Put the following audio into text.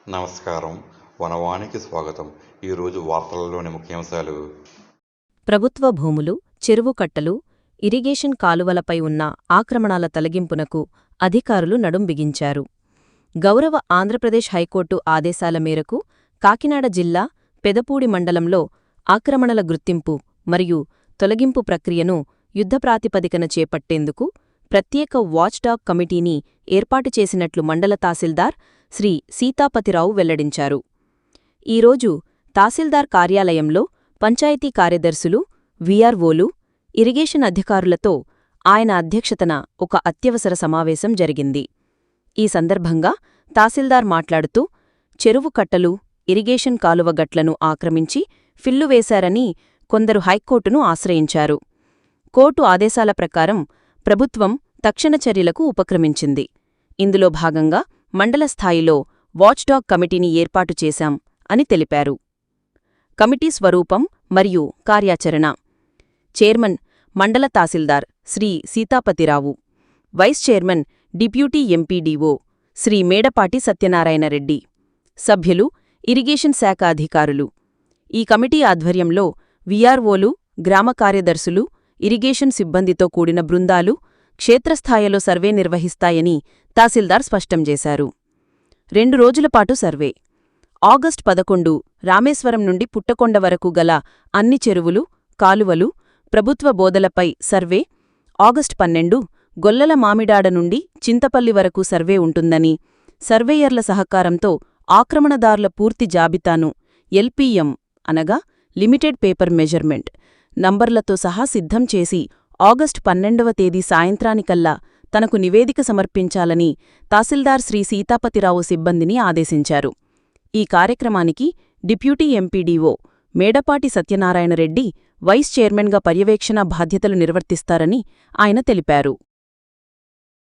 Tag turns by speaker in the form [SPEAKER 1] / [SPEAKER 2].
[SPEAKER 1] నమస్కారం. వనవానికి స్వాగతం. ఈరోజు వార్తలలోని ముఖ్యాంశాలు.
[SPEAKER 2] ప్రభుత్వ భూములు, చెరువు కట్టలు, ఇరిగేషన్ కాలువలపై ఉన్న ఆక్రమణాల తొలగింపునకు అధికారులు నడుం బిగించారు. గౌరవ ఆంధ్రప్రదేశ్ హైకోర్టు ఆదేశాల మేరకు కాకినాడ జిల్లా పెదపూడి మండలంలో ఆక్రమణల గుర్తింపు మరియు తొలగింపు ప్రక్రియను యుద్ధప్రాతిపదికన చేపట్టేందుకు ప్రత్యేక వాచ్డాగ్ కమిటీని ఏర్పాటు చేసినట్లు మండల తహసీల్దార్ శ్రీ సీతాపతిరావు వెల్లడించారు. ఈరోజు తహసీల్దార్ కార్యాలయంలో పంచాయతీ కార్యదర్శులు, వీఆర్ఓలు, ఇరిగేషన్ అధికారులతో ఆయన అధ్యక్షతన ఒక అత్యవసర సమావేశం జరిగింది. ఈ సందర్భంగా తహసీల్దార్ మాట్లాడుతూ, చెరువు కట్టలు, ఇరిగేషన్ కాలువ గట్లను ఆక్రమించి ఫిల్లు వేశారని కొందరు హైకోర్టును ఆశ్రయించారు. కోర్టు ఆదేశాల ప్రకారం ప్రభుత్వం తక్షణ చర్యలకు ఉపక్రమించింది. ఇందులో భాగంగా మండల స్థాయిలో వాచ్డాగ్ కమిటీని ఏర్పాటు చేశాం అని తెలిపారు. కమిటీ స్వరూపం మరియు కార్యాచరణ. చైర్మన్ మండల tahsildar Shri Seethapathi Rao, vice chairman deputy MPDO Shri Medapati Satyanarayana Reddy, సభ్యులు ఇరిగేషన్ శాఖ అధికారులు. ఈ కమిటీ ఆధ్వర్యంలో వీఆర్ఓలు, గ్రామ కార్యదర్శులు, ఇరిగేషన్ సిబ్బందితో కూడిన బృందాలు క్షేత్రస్థాయిలో సర్వే నిర్వహిస్తాయని తహసీల్దార్ స్పష్టం చేశారు. 2 రోజులపాటు సర్వే. ఆగస్టు 11 రామేశ్వరం నుండి పుట్టకొండ వరకు గల అన్ని చెరువులు, కాలువలు, ప్రభుత్వ బోదలపై సర్వే. ఆగస్టు 12 గొల్లల మామిడాడ నుండి చింతపల్లి వరకు సర్వే ఉంటుందని, సర్వేయర్ల సహకారంతో ఆక్రమణదారుల పూర్తి జాబితాను ఎల్పీఎం అనగా లిమిటెడ్ పేపర్ మెజర్మెంట్ నంబర్లతో సహా సిద్ధం చేసి ఆగస్టు 12వ తేదీ సాయంత్రానికల్లా తనకు నివేదిక సమర్పించాలని తహసీల్దార్ శ్రీ సీతాపతిరావు సిబ్బందిని ఆదేశించారు. ఈ కార్యక్రమానికి deputy MPDO Medapati Satyanarayana Reddy vice చైర్మన్గా పర్యవేక్షణ బాధ్యతలు నిర్వర్తిస్తారని ఆయన తెలిపారు.